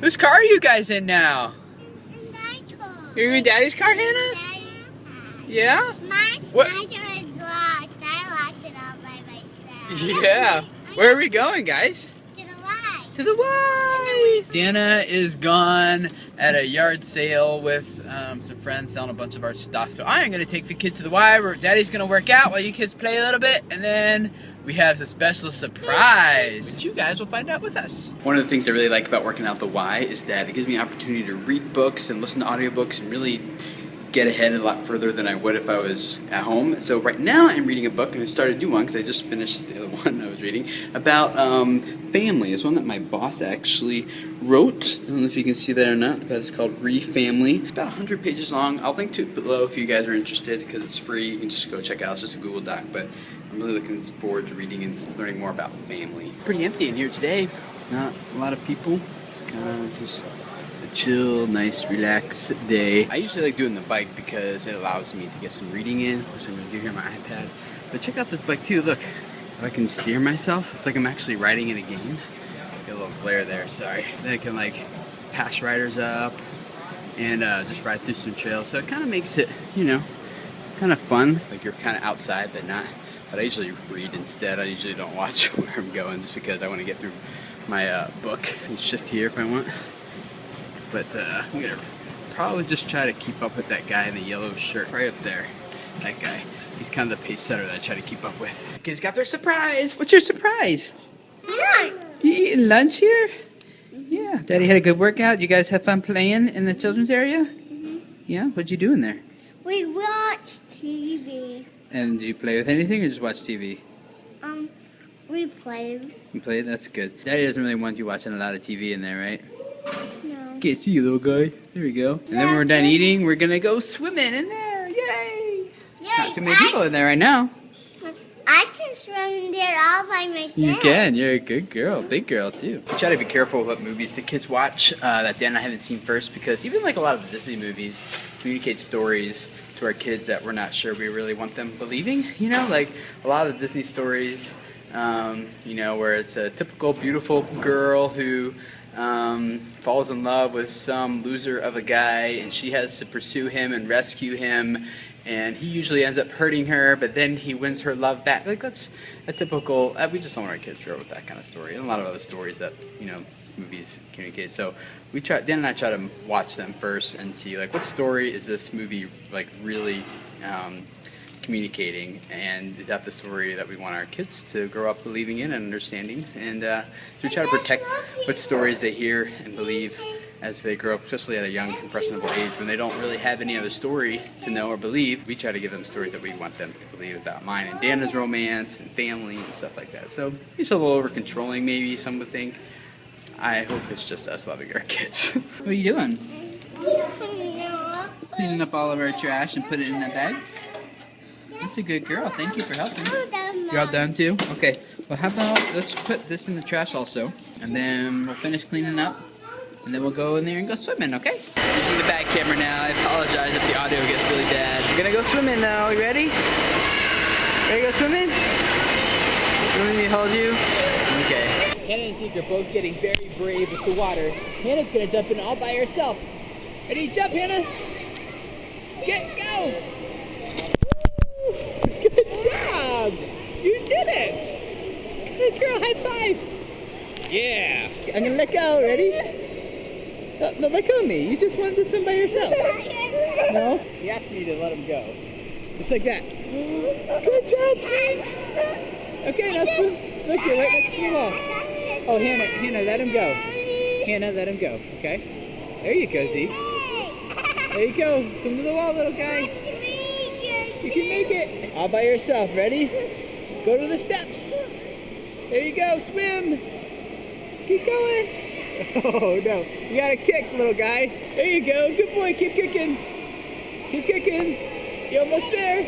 Whose car are you guys in now? In my car. You're in Daddy's car, Hannah? Yeah? My What? door is locked. I locked it all by myself. Yeah. Where are we going, guys? To the Y. To the Y! Dana is gone at a yard sale with some friends selling a bunch of our stuff. So I am going to take the kids to the Y where Daddy's going to work out while you kids play a little bit. And then we have a special surprise, which you guys will find out with us. One of the things I really like about working out the Y is that it gives me an opportunity to read books and listen to audiobooks and really get ahead a lot further than I would if I was at home. So right now I'm reading a book, and I started a new one because I just finished the other one I was reading about family. It's one that my boss actually wrote. I don't know if you can see that or not, but it's called Re-Family. It's about 100 pages long. I'll link to it below if you guys are interested because it's free. You can just go check it out. It's just a Google Doc, but I'm really looking forward to reading and learning more about family. Pretty empty in here today. It's not a lot of people. It's kind of just a chill, nice, relaxed day. I usually like doing the bike because it allows me to get some reading in, which I'm going to do here on my iPad. But check out this bike too. Look, if I can steer myself, it's like I'm actually riding in a game. Get a little glare there, sorry. Then I can like pass riders up and just ride through some trails. So it kind of makes it, you know, kind of fun. Like you're kind of outside, but not. But I usually read instead. I usually don't watch where I'm going just because I want to get through my book and shift here if I want. But I'm gonna probably just try to keep up with that guy in the yellow shirt right up there. That guy. He's kind of the pace setter that I try to keep up with. Kids got their surprise. What's your surprise? Lunch. You eating lunch here? Yeah. Daddy had a good workout. You guys have fun playing in the children's area? Yeah. What'd you do in there? We watched TV. And do you play with anything or just watch TV? We played. You played? That's good. Daddy doesn't really want you watching a lot of TV in there, right? No. Can't see you, little guy. There we go. And then when we're done eating, we're gonna go swimming in there. Yay! Not too many people in there right now. I can swim in there all by myself. You can. You're a good girl. Big girl, too. We try to be careful what movies the kids watch that Dan and I haven't seen first because even like a lot of the Disney movies communicate stories to our kids that we're not sure we really want them believing. You know, like a lot of the Disney stories, you know, where it's a typical beautiful girl who falls in love with some loser of a guy and she has to pursue him and rescue him. And he usually ends up hurting her, but then he wins her love back. Like, that's a typical, we just don't want our kids to grow with that kind of story. And a lot of other stories that, you know, movies communicate. So we try, Dan and I try to watch them first and see, like, what story is this movie, like, really communicating? And is that the story that we want our kids to grow up believing in and understanding? And so we try to protect what stories they hear and believe as they grow up, especially at a young, impressionable age, when they don't really have any other story to know or believe. We try to give them stories that we want them to believe about mine and Dana's romance and family and stuff like that. So it's a little over-controlling, maybe, some would think. I hope it's just us loving our kids. What are you doing? Cleaning up all of our trash and put it in that bag? That's a good girl. Thank you for helping. You're all done too? Okay. Well, how about let's put this in the trash also, and then we'll finish cleaning up. And then we'll go in there and go swimming, okay? Using the back camera now. I apologize if the audio gets really bad. We're gonna go swimming now. You ready? Ready to go swimming? You want me to hold you? Okay. Hannah and Zeke are both getting very brave with the water. Hannah's gonna jump in all by herself. Ready? Jump, Hannah! Go! Good job! You did it! Good girl, high five! Yeah! I'm gonna let go. Ready? No, let go of me. You just wanted to swim by yourself. No? He asked me to let him go. Just like that. Good job, Zeke. Okay, now swim. Look, you're right next to the wall. Oh, Hannah, let him go. Hannah, let him go. Okay? There you go, Zeke. There you go. Swim to the wall, little guy. You can make it. All by yourself. Ready? Go to the steps. There you go. Swim. Keep going. Oh no, you gotta kick, little guy. There you go, good boy, keep kicking. Keep kicking. You're almost there.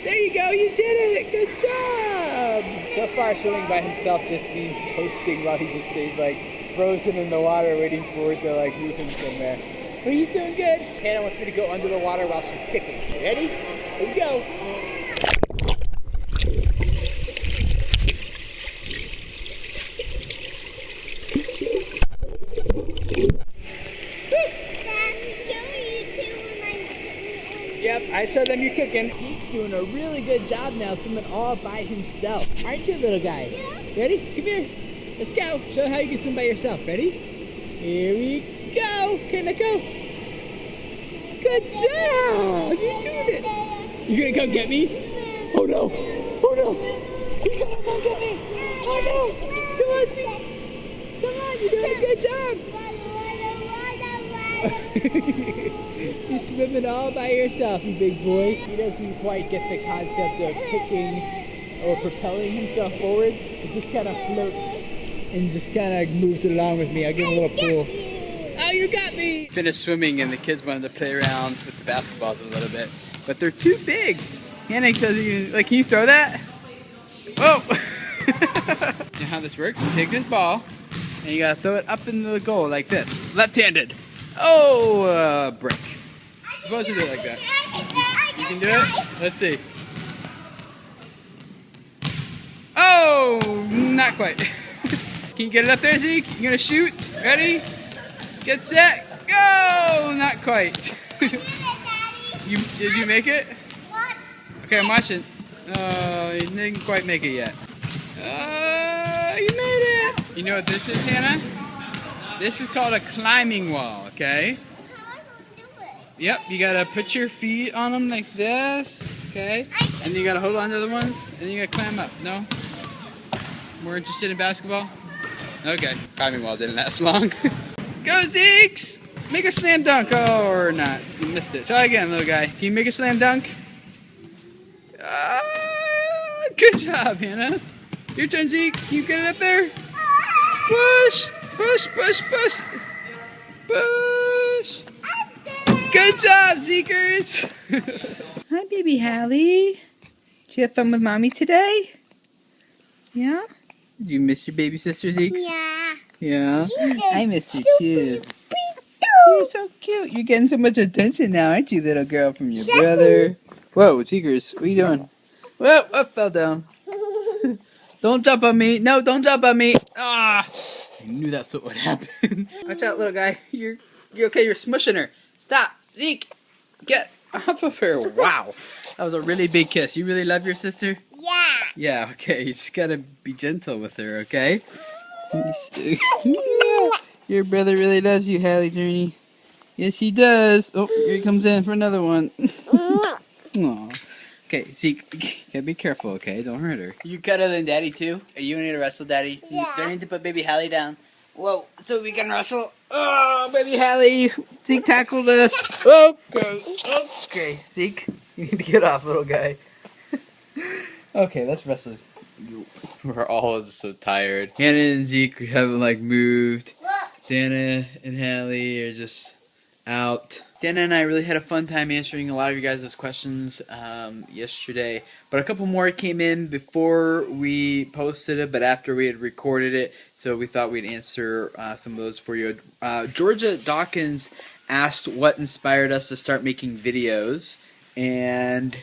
There you go, you did it, good job. So far, swimming by himself just means coasting while he just stays like frozen in the water waiting for it to like move him somewhere. But he's doing good. Hannah wants me to go under the water while she's kicking. Ready? Here we go. I show them you're cooking. Zeke's doing a really good job now swimming all by himself. Aren't you, little guy? Yeah. Ready? Come here. Let's go. Show how you can swim by yourself. Ready? Here we go. Okay, let go. Good job. You're doing it. You gonna come get me? Oh no. Oh no. You gotta come get me. Oh no. Come on, Zeke. Come on. You're doing a good job. You're swimming all by yourself, you big boy. He doesn't quite get the concept of kicking or propelling himself forward. It just kind of floats and just kind of moves along with me. I'll give him a little pull. Oh, you got me! Finished swimming and the kids wanted to play around with the basketballs a little bit, but they're too big. Hannah doesn't even, like, can you throw that? Whoa! You know how this works? You take this ball and you gotta throw it up into the goal like this, left-handed. Oh, break. Supposed to do it like that. You can do it? Let's see. Oh, not quite. Can you get it up there, Zeke? You gonna shoot? Ready? Get set. Go! Not quite. Did you make it? Okay, I'm watching. Oh, you didn't quite make it yet. You made it. You know what this is, Hannah? This is called a climbing wall, okay? Yep, you gotta put your feet on them like this, okay? And you gotta hold on to the ones, and you gotta climb up. No? More interested in basketball? Okay, climbing wall didn't last long. Go, Zeeks! Make a slam dunk. Oh, or not. You missed it. Try again, little guy. Can you make a slam dunk? Good job, Hannah. Your turn, Zeke. Can you get it up there? Push! Push, push, push! Push! Good job, Zekers! Hi, baby Hallie. Did you have fun with Mommy today? Yeah? Did you miss your baby sister, Zeeks? Yeah. Yeah? I miss you too. She's so cute. You're getting so much attention now, aren't you, little girl, from your brother? Whoa, Zekers, what are you doing? Whoa, I fell down. Don't jump on me. No, don't jump on me. Ah! I knew that's what would happen. Watch out, little guy. You're okay. You're smushing her. Stop. Zeke, get off of her. Wow. That was a really big kiss. You really love your sister? Yeah. Yeah, okay. You just gotta be gentle with her, okay? Your brother really loves you, Hallie Journey. Yes, he does. Oh, here he comes in for another one. Aw. Okay, Zeke, gotta be careful, okay? Don't hurt her. You cuddle than Daddy too? Are you need to wrestle, Daddy? Yeah. Do I need to put baby Hallie down? Whoa, so we can wrestle. Oh, baby Hallie. Zeke tackled us. Okay, okay. Zeke, you need to get off, little guy. Okay, let's wrestle. We're all so tired. Hannah and Zeke haven't like moved. Dana and Hallie are just out. Dana and I really had a fun time answering a lot of you guys' questions yesterday, but a couple more came in before we posted it, but after we had recorded it, so we thought we'd answer some of those for you. Georgia Dawkins asked what inspired us to start making videos, and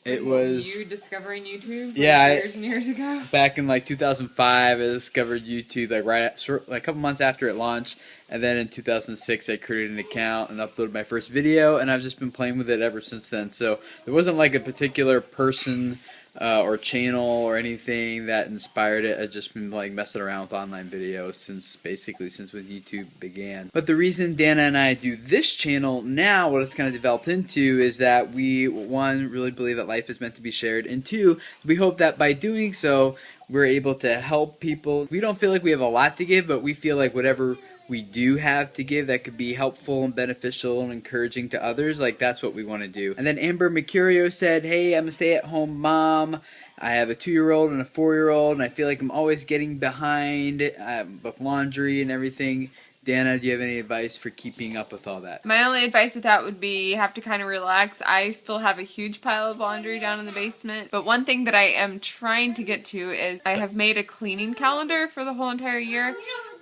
it was you discovering YouTube years and years ago. Back in like 2005, I discovered YouTube like a couple months after it launched, and then in 2006 I created an account and uploaded my first video, and I've just been playing with it ever since then. So there wasn't like a particular person or channel or anything that inspired it. I've just been like messing around with online videos since when YouTube began. But the reason Dana and I do this channel now, what it's kind of developed into, is that we, one, really believe that life is meant to be shared, and two, we hope that by doing so, we're able to help people. We don't feel like we have a lot to give, but we feel like whatever we do have to give that could be helpful and beneficial and encouraging to others, like that's what we want to do. And then Amber Mercurio said, hey, I'm a stay-at-home mom. I have a 2-year-old and a 4-year-old, and I feel like I'm always getting behind with laundry and everything. Dana, do you have any advice for keeping up with all that? My only advice with that would be you have to kind of relax. I still have a huge pile of laundry down in the basement, but one thing that I am trying to get to is I have made a cleaning calendar for the whole entire year.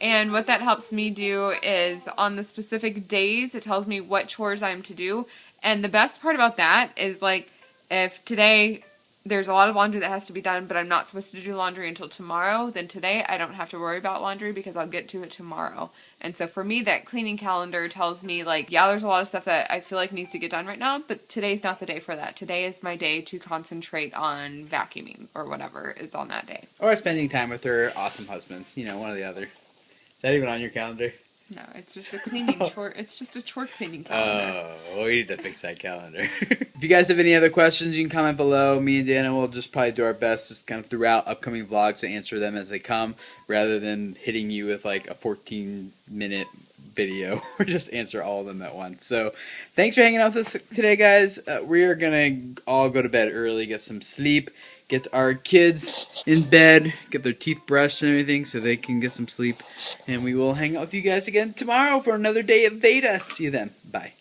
And what that helps me do is on the specific days, it tells me what chores I'm to do. And the best part about that is, like, if today there's a lot of laundry that has to be done, but I'm not supposed to do laundry until tomorrow, then today I don't have to worry about laundry because I'll get to it tomorrow. And so for me, that cleaning calendar tells me, like, yeah, there's a lot of stuff that I feel like needs to get done right now, but today's not the day for that. Today is my day to concentrate on vacuuming or whatever is on that day. Or spending time with her awesome husband. You know, one or the other. Is that even on your calendar? No, it's just a cleaning chore. It's just a chore cleaning calendar. Oh, we need to fix that calendar. If you guys have any other questions, you can comment below. Me and Dana will just probably do our best just kind of throughout upcoming vlogs to answer them as they come, rather than hitting you with like a 14-minute video or just answer all of them at once. So thanks for hanging out with us today, guys. We are going to all go to bed early, get some sleep, get our kids in bed, get their teeth brushed and everything so they can get some sleep. And we will hang out with you guys again tomorrow for another day of VEDA. See you then. Bye.